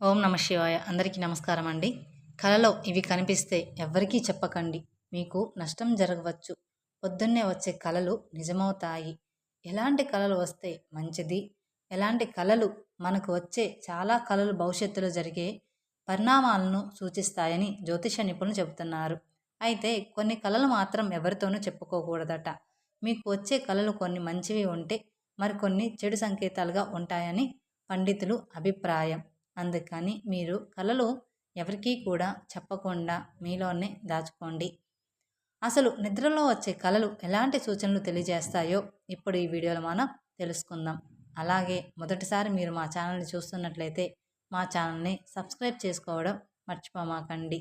ఓం నమ శివాయ. అందరికీ నమస్కారం అండి. కలలో ఇవి కనిపిస్తే ఎవ్వరికీ చెప్పకండి. మీకు నష్టం జరగవచ్చు. పొద్దున్నే వచ్చే కలలు నిజమవుతాయి. ఎలాంటి కలలు వస్తే మంచిది, ఎలాంటి కలలు మనకు వచ్చే చాలా కలలు భవిష్యత్తులో జరిగే పరిణామాలను సూచిస్తాయని జ్యోతిష నిపుణులు చెబుతున్నారు. అయితే కొన్ని కలలు మాత్రం ఎవరితోనూ చెప్పుకోకూడదట. మీకు వచ్చే కలలు కొన్ని మంచివి ఉంటే మరికొన్ని చెడు సంకేతాలుగా ఉంటాయని పండితులు అభిప్రాయం. అందుకని మీరు కలలు ఎవరికీ కూడా చెప్పకుండా మీలోనే దాచుకోండి. అసలు నిద్రలో వచ్చే కలలు ఎలాంటి సూచనలు తెలియజేస్తాయో ఇప్పుడు ఈ వీడియోలో మనం తెలుసుకుందాం. అలాగే మొదటిసారి మీరు మా ఛానల్ని చూస్తున్నట్లయితే మా ఛానల్ని సబ్స్క్రైబ్ చేసుకోవడం మర్చిపోమాకండి.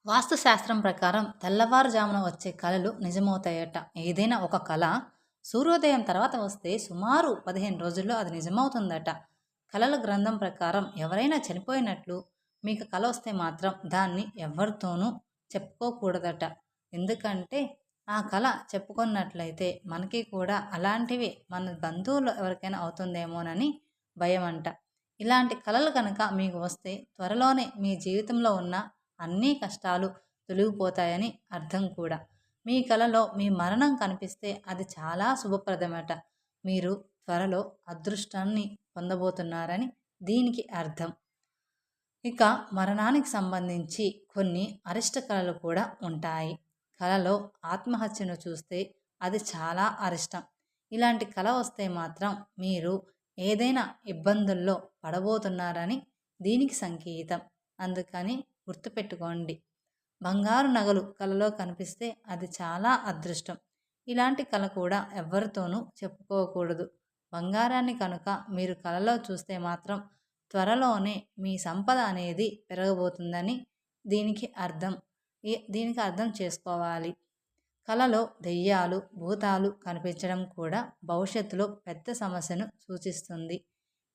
వాస్తుశాస్త్రం ప్రకారం తెల్లవారుజామున వచ్చే కలలు నిజమవుతాయట. ఏదైనా ఒక కళ సూర్యోదయం తర్వాత వస్తే సుమారు 15 రోజుల్లో అది నిజమవుతుందట. కలల గ్రంథం ప్రకారం ఎవరైనా చనిపోయినట్లు మీకు కల వస్తే మాత్రం దాన్ని ఎవరితోనూ చెప్పుకోకూడదట. ఎందుకంటే ఆ కళ చెప్పుకున్నట్లయితే మనకి కూడా అలాంటివి మన బంధువులు ఎవరికైనా అవుతుందేమోనని భయం అంట. ఇలాంటి కళలు కనుక మీకు వస్తే త్వరలోనే మీ జీవితంలో ఉన్న అన్ని కష్టాలు తొలగిపోతాయని అర్థం కూడా. మీ కలలో మీ మరణం కనిపిస్తే అది చాలా శుభప్రదమట. మీరు త్వరలో అదృష్టాన్ని పొందబోతున్నారని దీనికి అర్థం. ఇక మరణానికి సంబంధించి కొన్ని అరిష్ట కళలు కూడా ఉంటాయి. కలలో ఆత్మహత్యను చూస్తే అది చాలా అరిష్టం. ఇలాంటి కళ వస్తే మాత్రం మీరు ఏదైనా ఇబ్బందుల్లో పడబోతున్నారని దీనికి సంకేతం. అందుకని గుర్తుపెట్టుకోండి. బంగారు నగలు కలలో కనిపిస్తే అది చాలా అదృష్టం. ఇలాంటి కళ కూడా ఎవరితోనూ చెప్పుకోకూడదు. బంగారాన్ని కనుక మీరు కలలో చూస్తే మాత్రం త్వరలోనే మీ సంపద అనేది పెరగబోతుందని దీనికి అర్థం. దీనికి అర్థం చేసుకోవాలి. కలలో దెయ్యాలు, భూతాలు కనిపించడం కూడా భవిష్యత్తులో పెద్ద సమస్యను సూచిస్తుంది.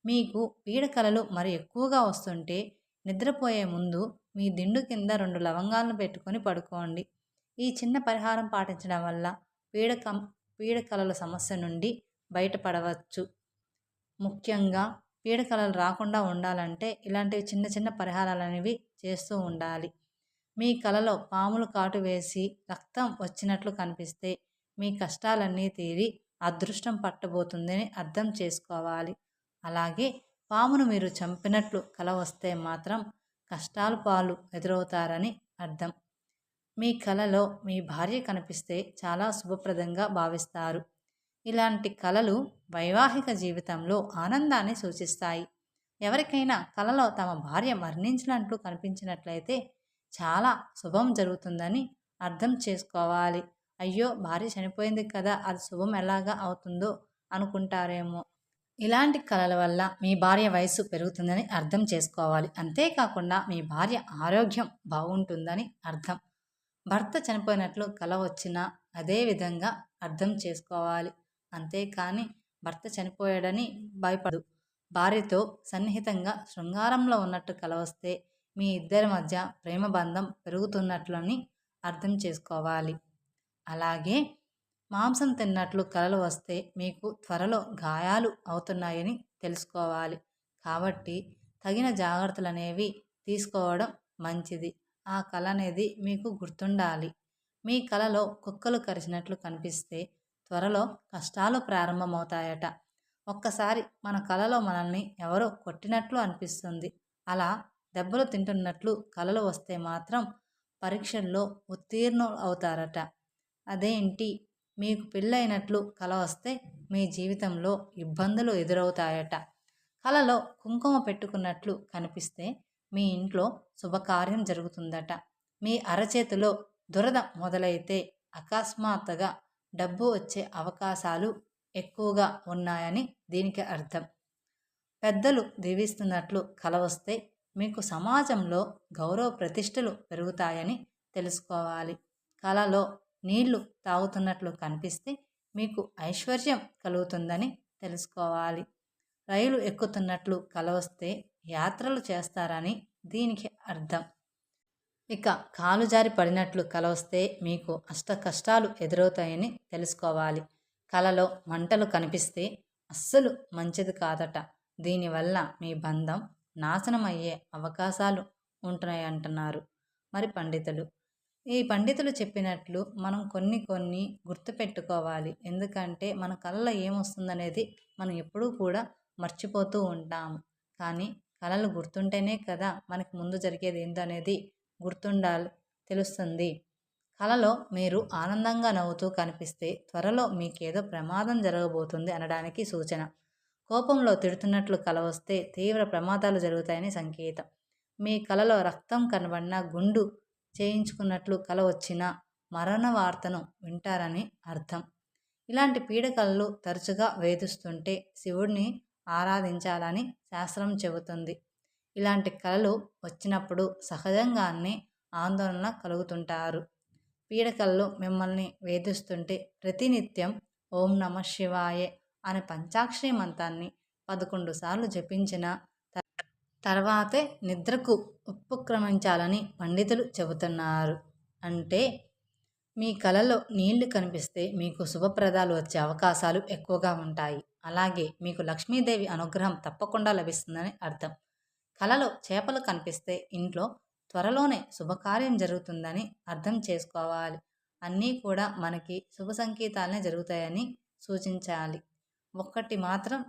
మీకు పీడకలలు మరి ఎక్కువగా వస్తుంటే నిద్రపోయే ముందు మీ దిండు కింద 2 లవంగాలను పెట్టుకొని పడుకోండి. ఈ చిన్న పరిహారం పాటించడం వల్ల పీడకలల సమస్య నుండి బయటపడవచ్చు. ముఖ్యంగా పీడకలలు రాకుండా ఉండాలంటే ఇలాంటివి చిన్న చిన్న పరిహారాలు అనేవి చేస్తూ ఉండాలి. మీ కలలో పాములు కాటు వేసి రక్తం వచ్చినట్లు కనిపిస్తే మీ కష్టాలన్నీ తీరి అదృష్టం పట్టబోతుందని అర్థం చేసుకోవాలి. అలాగే పామును మీరు చంపినట్లు కల వస్తే మాత్రం కష్టాలు పాలు ఎదురవుతారని అర్థం. మీ కలలో మీ భార్య కనిపిస్తే చాలా శుభప్రదంగా భావిస్తారు. ఇలాంటి కలలు వైవాహిక జీవితంలో ఆనందాన్ని సూచిస్తాయి. ఎవరికైనా కలలో తమ భార్య మరణించినట్లు కనిపించినట్లయితే చాలా శుభం జరుగుతుందని అర్థం చేసుకోవాలి. అయ్యో, భార్య చనిపోయింది కదా, అది శుభం ఎలాగా అవుతుందో అనుకుంటారేమో. ఇలాంటి కలల వల్ల మీ భార్య వయస్సు పెరుగుతుందని అర్థం చేసుకోవాలి. అంతేకాకుండా మీ భార్య ఆరోగ్యం బాగుంటుందని అర్థం. భర్త చనిపోయినట్లు కల వచ్చినా అదే విధంగా అర్థం చేసుకోవాలి. అంతేకాని భర్త చనిపోయాడని భయపడు. భార్యతో సన్నిహితంగా శృంగారంలో ఉన్నట్టు కల వస్తే మీ ఇద్దరి మధ్య ప్రేమ బంధం పెరుగుతున్నట్లని అర్థం చేసుకోవాలి. అలాగే మాంసం తిన్నట్లు కలలు వస్తే మీకు త్వరలో గాయాలు అవుతున్నాయని తెలుసుకోవాలి. కాబట్టి తగిన జాగ్రత్తలు అనేవి తీసుకోవడం మంచిది. ఆ కళ అనేది మీకు గుర్తుండాలి. మీ కలలో కుక్కలు కరిచినట్లు కనిపిస్తే త్వరలో కష్టాలు ప్రారంభమవుతాయట. ఒక్కసారి మన కలలో మనల్ని ఎవరో కొట్టినట్లు అనిపిస్తుంది. అలా దెబ్బలు తింటున్నట్లు కలలు వస్తే మాత్రం పరీక్షల్లో ఉత్తీర్ణులు అవుతారట. అదేంటి, మీకు పెళ్ళైనట్లు కల వస్తే మీ జీవితంలో ఇబ్బందులు ఎదురవుతాయట. కలలో కుంకుమ పెట్టుకున్నట్లు కనిపిస్తే మీ ఇంట్లో శుభకార్యం జరుగుతుందట. మీ అరచేతిలో దురద మొదలైతే అకస్మాత్తుగా డబ్బు వచ్చే అవకాశాలు ఎక్కువగా ఉన్నాయని దీనికి అర్థం. పెద్దలు దీవిస్తున్నట్లు కల వస్తే మీకు సమాజంలో గౌరవ ప్రతిష్టలు పెరుగుతాయని తెలుసుకోవాలి. కలలో నీళ్లు తాగుతున్నట్లు కనిపిస్తే మీకు ఐశ్వర్యం కలుగుతుందని తెలుసుకోవాలి. రైలు ఎక్కుతున్నట్లు కల వస్తే యాత్రలు చేస్తారని దీనికి అర్థం. ఇక కాలు జారి పడినట్లు కల వస్తే మీకు అష్ట కష్టాలు ఎదురవుతాయని తెలుసుకోవాలి. కలలో మంటలు కనిపిస్తే అస్సలు మంచిది కాదట. దీనివల్ల మీ బంధం నాశనం అయ్యే అవకాశాలు ఉంటున్నాయి అంటున్నారు మరి పండితులు. ఈ పండితులు చెప్పినట్లు మనం కొన్ని కొన్ని గుర్తుపెట్టుకోవాలి. ఎందుకంటే మన కళలో ఏమొస్తుందనేది మనం ఎప్పుడూ కూడా మర్చిపోతూ ఉంటాము. కానీ కళలు గుర్తుంటేనే కదా మనకి ముందు జరిగేది ఏంటనేది గుర్తుండాలి, తెలుస్తుంది. కలలో మీరు ఆనందంగా నవ్వుతూ కనిపిస్తే త్వరలో మీకేదో ప్రమాదం జరగబోతుంది అనడానికి సూచన. కోపంలో తిడుతున్నట్లు కల వస్తే తీవ్ర ప్రమాదాలు జరుగుతాయని సంకేతం. మీ కలలో రక్తం కనబడినా, గుండు చేయించుకున్నట్లు కల వచ్చినా మరణ వార్తను వింటారని అర్థం. ఇలాంటి పీడకలలు తరచుగా వేధిస్తుంటే శివుడిని ఆరాధించాలని శాస్త్రం చెబుతుంది. ఇలాంటి కలలు వచ్చినప్పుడు సహజంగానే ఆందోళన కలుగుతుంటారు. పీడకలలు మిమ్మల్ని వేధిస్తుంటే ప్రతినిత్యం ఓం నమ శివాయే అనే పంచాక్షరి మంత్రాన్ని 11 సార్లు జపించిన తర్వాతే నిద్రకు ఉపక్రమించాలని పండితులు చెబుతున్నారు. అంటే మీ కలలో నీళ్లు కనిపిస్తే మీకు శుభప్రదాలు వచ్చే అవకాశాలు ఎక్కువగా ఉంటాయి. అలాగే మీకు లక్ష్మీదేవి అనుగ్రహం తప్పకుండా లభిస్తుందని అర్థం. కలలో చేపలు కనిపిస్తే ఇంట్లో త్వరలోనే శుభకార్యం జరుగుతుందని అర్థం చేసుకోవాలి. అన్నీ కూడా మనకి శుభ సంకేతాలనే జరుగుతాయని సూచించాలి. ఒక్కటి మాత్రం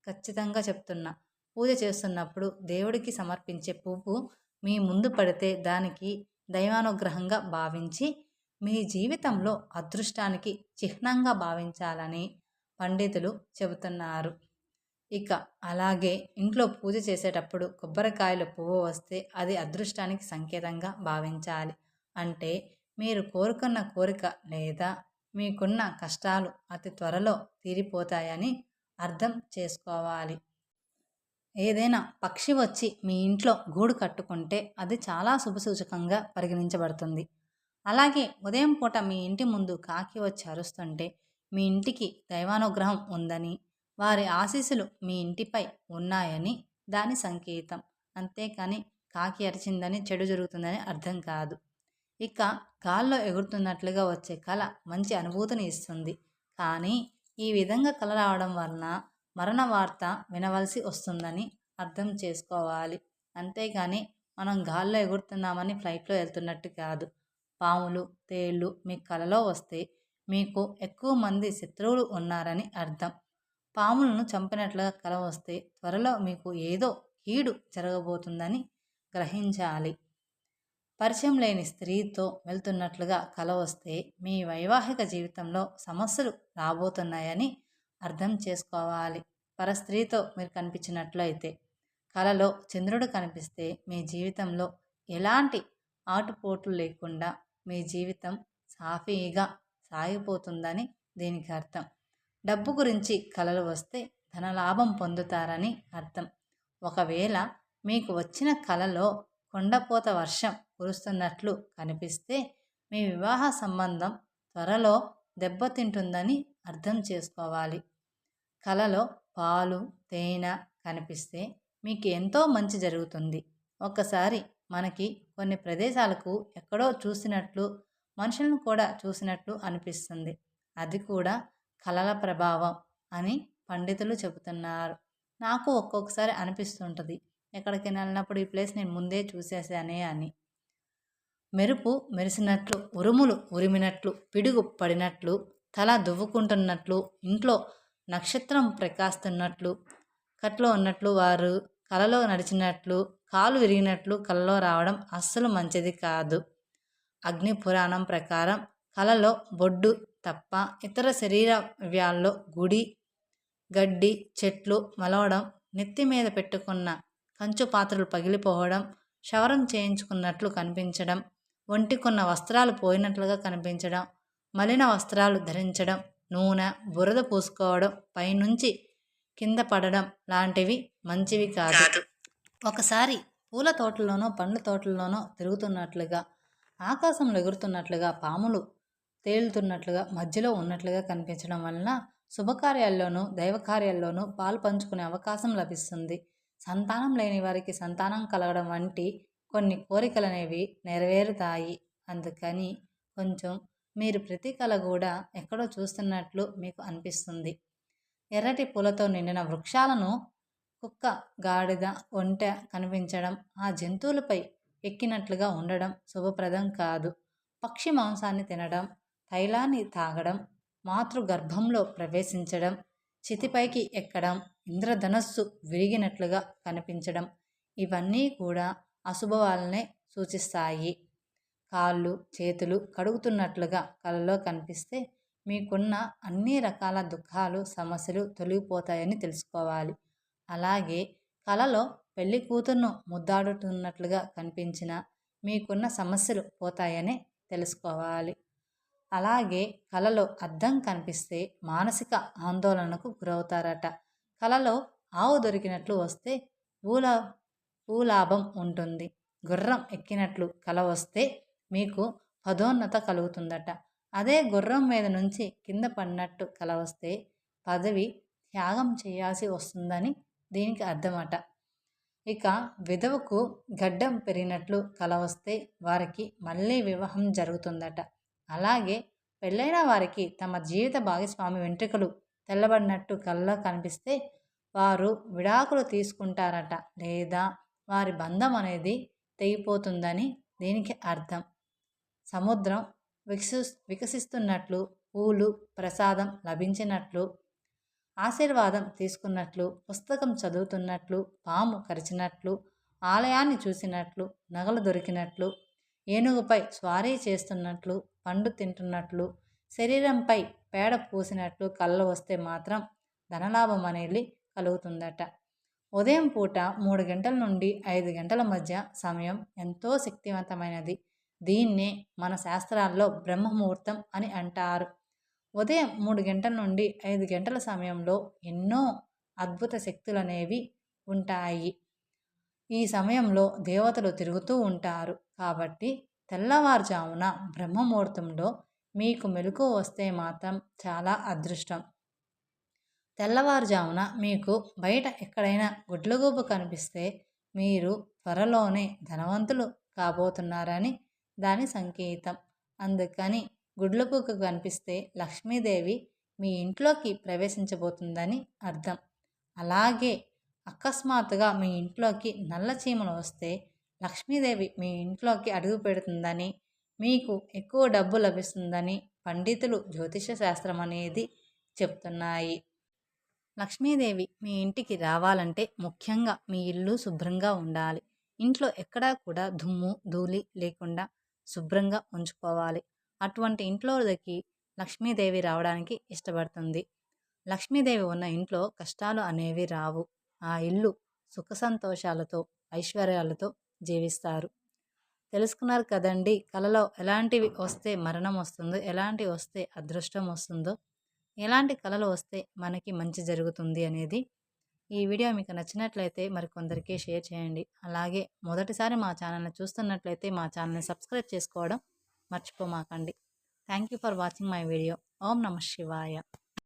ఖచ్చితంగా చెప్తున్నా, పూజ చేస్తున్నప్పుడు దేవుడికి సమర్పించే పువ్వు మీ ముందు పడితే దానికి దైవానుగ్రహంగా భావించి మీ జీవితంలో అదృష్టానికి చిహ్నంగా భావించాలని పండితులు చెబుతున్నారు. ఇక అలాగే ఇంట్లో పూజ చేసేటప్పుడు కొబ్బరికాయల పువ్వు వస్తే అది అదృష్టానికి సంకేతంగా భావించాలి. అంటే మీరు కోరుకున్న కోరిక లేదా మీకున్న కష్టాలు అతి త్వరలో తీరిపోతాయని అర్థం చేసుకోవాలి. ఏదైనా పక్షి వచ్చి మీ ఇంట్లో గూడు కట్టుకుంటే అది చాలా శుభసూచకంగా పరిగణించబడుతుంది. అలాగే ఉదయం పూట మీ ఇంటి ముందు కాకి వచ్చి అరుస్తుంటే మీ ఇంటికి దైవానుగ్రహం ఉందని, వారి ఆశీస్సులు మీ ఇంటిపై ఉన్నాయని దాని సంకేతం. అంతేకాని కాకి అరిచిందని చెడు జరుగుతుందని అర్థం కాదు. ఇక గాల్లో ఎగురుతున్నట్లుగా వచ్చే కళ మంచి అనుభూతిని ఇస్తుంది. కానీ ఈ విధంగా కళ రావడం వలన మరణ వార్త వినవలసి వస్తుందని అర్థం చేసుకోవాలి. అంతేగాని మనం గాల్లో ఎగురుతున్నామని ఫ్లైట్లో వెళ్తున్నట్టు కాదు. పాములు, తేళ్ళు మీ కలలో వస్తే మీకు ఎక్కువ మంది శత్రువులు ఉన్నారని అర్థం. పాములను చంపినట్లుగా కల వస్తే త్వరలో మీకు ఏదో కీడు జరగబోతుందని గ్రహించాలి. పరిచయం లేని స్త్రీతో వెళ్తున్నట్లుగా కల వస్తే మీ వైవాహిక జీవితంలో సమస్యలు రాబోతున్నాయని అర్థం చేసుకోవాలి. పరస్త్రీతో మీరు కనిపించినట్లయితే, కలలో చంద్రుడు కనిపిస్తే మీ జీవితంలో ఎలాంటి ఆటుపోట్లు లేకుండా మీ జీవితం సాఫీగా సాగిపోతుందని దీనికి అర్థం. డబ్బు గురించి కలలు వస్తే ధనలాభం పొందుతారని అర్థం. ఒకవేళ మీకు వచ్చిన కలలో కొండపోత వర్షం కురుస్తున్నట్లు కనిపిస్తే మీ వివాహ సంబంధం త్వరలో దెబ్బతింటుందని అర్థం చేసుకోవాలి. కలలో పాలు, తేనె కనిపిస్తే మీకు ఎంతో మంచి జరుగుతుంది. ఒకసారి మనకి కొన్ని ప్రదేశాలకు ఎక్కడో చూసినట్లు, మనుషులను కూడా చూసినట్లు అనిపిస్తుంది. అది కూడా కళల ప్రభావం అని పండితులు చెబుతున్నారు. నాకు ఒక్కొక్కసారి అనిపిస్తుంటుంది, ఎక్కడికైనా వెళ్ళినప్పుడు ఈ ప్లేస్ నేను ముందే చూసేసానే అని. మెరుపు మెరిసినట్లు, ఉరుములు ఉరిమినట్లు, పిడుగు పడినట్లు, తల దువ్వుకుంటున్నట్లు, ఇంట్లో నక్షత్రం ప్రకాశిస్తున్నట్లు, కట్లో ఉన్నట్లు, వారు కలలో నడిచినట్లు, కాలు విరిగినట్లు కలలో రావడం అస్సలు మంచిది కాదు. అగ్ని పురాణం ప్రకారం కలలో బొడ్డు తప్ప ఇతర శరీర వ్యయాల్లో గుడి, గడ్డి, చెట్లు మలవడం, నెత్తి మీద పెట్టుకున్న కంచు పాత్రలు పగిలిపోవడం, క్షవరం చేయించుకున్నట్లు కనిపించడం, ఒంటికున్న వస్త్రాలు పోయినట్లుగా కనిపించడం, మలిన వస్త్రాలు ధరించడం, నూనె, బురద పూసుకోవడం, పైనుంచి కింద పడడం లాంటివి మంచివి కాదు. ఒకసారి పూల తోటల్లోనో పండ్ల తోటల్లోనో తిరుగుతున్నట్లుగా, ఆకాశంలో ఎగురుతున్నట్లుగా, పాములు తేలుతున్నట్లుగా, మధ్యలో ఉన్నట్లుగా కనిపించడం వలన శుభకార్యాల్లోనూ దైవకార్యాల్లోనూ పాలు పంచుకునే అవకాశం లభిస్తుంది. సంతానం లేని వారికి సంతానం కలగడం వంటి కొన్ని కోరికలనేవి నెరవేరుతాయి. అందుకని కొంచెం మీరు ప్రతి కళ కూడా ఎక్కడో చూస్తున్నట్లు మీకు అనిపిస్తుంది. ఎర్రటి పూలతో నిండిన వృక్షాలను కుక్క, గాడిద, ఒంటె కనిపించడం, ఆ జంతువులపై ఎక్కినట్లుగా ఉండడం శుభప్రదం కాదు. పక్షి మాంసాన్ని తినడం, తైలాన్ని తాగడం, మాతృగర్భంలో ప్రవేశించడం, చితిపైకి ఎక్కడం, ఇంద్రధనస్సు విరిగినట్లుగా కనిపించడం ఇవన్నీ కూడా అశుభవాలనే సూచిస్తాయి. కాళ్ళు, చేతులు కడుగుతున్నట్లుగా కలలో కనిపిస్తే మీకున్న అన్ని రకాల దుఃఖాలు, సమస్యలు తొలగిపోతాయని తెలుసుకోవాలి. అలాగే కలలో పెళ్లి కూతుర్ను ముద్దాడుతున్నట్లుగా కనిపించిన మీకున్న సమస్యలు పోతాయని తెలుసుకోవాలి. అలాగే కలలో అద్దం కనిపిస్తే మానసిక ఆందోళనకు గురవుతారట. కలలో ఆవు దొరికినట్లు వస్తే భూలాభం ఉంటుంది. గుర్రం ఎక్కినట్లు కల వస్తే మీకు పదోన్నత కలుగుతుందట. అదే గుర్రం మీద నుంచి కింద పడినట్టు కల వస్తే పదవి త్యాగం చేయాల్సి వస్తుందని దీనికి అర్థమట. ఇక విధవకు గడ్డం పెరిగినట్లు కల వస్తే వారికి మళ్ళీ వివాహం జరుగుతుందట. అలాగే పెళ్ళైన వారికి తమ జీవిత భాగస్వామి వెంట్రుకలు తెల్లబడినట్టు కలలో కనిపిస్తే వారు విడాకులు తీసుకుంటారట, లేదా వారి బంధం అనేది తెగిపోతుందని దీనికి అర్థం. సముద్రం వికసిస్తున్నట్లు, పూలు ప్రసాదం లభించినట్లు, ఆశీర్వాదం తీసుకున్నట్లు, పుస్తకం చదువుతున్నట్లు, పాము కరిచినట్లు, ఆలయాన్ని చూసినట్లు, నగలు దొరికినట్లు, ఏనుగుపై స్వారీ చేస్తున్నట్లు, పండు తింటున్నట్లు, శరీరంపై పేడ పూసినట్లు కళ్ళు వస్తే మాత్రం ధనలాభం అనేది కలుగుతుందట. ఉదయం పూట 3 గంటల నుండి 5 గంటల మధ్య సమయం ఎంతో శక్తివంతమైనది. దీన్నే మన శాస్త్రాల్లో బ్రహ్మముహూర్తం అని అంటారు. ఉదయం 3 గంటల నుండి 5 గంటల సమయంలో ఎన్నో అద్భుత శక్తులు అనేవి ఉంటాయి. ఈ సమయంలో దేవతలు తిరుగుతూ ఉంటారు. కాబట్టి తెల్లవారుజామున బ్రహ్మముహూర్తంలో మీకు మెలకువ వస్తే మాత్రం చాలా అదృష్టం. తెల్లవారుజామున మీకు బయట ఎక్కడైనా గుడ్లగూబ కనిపిస్తే మీరు త్వరలోనే ధనవంతులు కాబోతున్నారని దాని సంకేతం. అందుకని గుడ్లగూబ కనిపిస్తే లక్ష్మీదేవి మీ ఇంట్లోకి ప్రవేశించబోతుందని అర్థం. అలాగే అకస్మాత్తుగా మీ ఇంట్లోకి నల్ల చీమలు వస్తే లక్ష్మీదేవి మీ ఇంట్లోకి అడుగు పెడుతుందని, మీకు ఎక్కువ డబ్బు లభిస్తుందని పండితులు జ్యోతిష శాస్త్రం అనేది చెప్తున్నాయి. లక్ష్మీదేవి మీ ఇంటికి రావాలంటే ముఖ్యంగా మీ ఇల్లు శుభ్రంగా ఉండాలి. ఇంట్లో ఎక్కడా కూడా దుమ్ము ధూళి లేకుండా శుభ్రంగా ఉంచుకోవాలి. అటువంటి ఇంట్లోకి లక్ష్మీదేవి రావడానికి ఇష్టపడుతుంది. లక్ష్మీదేవి ఉన్న ఇంట్లో కష్టాలు అనేవి రావు. ఆ ఇల్లు సుఖ సంతోషాలతో, ఐశ్వర్యాలతో జీవిస్తారు. తెలుసుకున్నారు కదండి, కలలో ఎలాంటివి వస్తే మరణం వస్తుందో, ఎలాంటివి వస్తే అదృష్టం వస్తుందో, ఎలాంటి కళలు వస్తే మనకి మంచి జరుగుతుంది అనేది. ఈ వీడియో మీకు నచ్చినట్లయితే మరికొందరికి షేర్ చేయండి. అలాగే మొదటిసారి మా ఛానల్ని చూస్తున్నట్లయితే మా ఛానల్ని సబ్స్క్రైబ్ చేసుకోవడం మర్చిపోమాకండి. Thank you for watching my video. ఓం నమః శివాయ.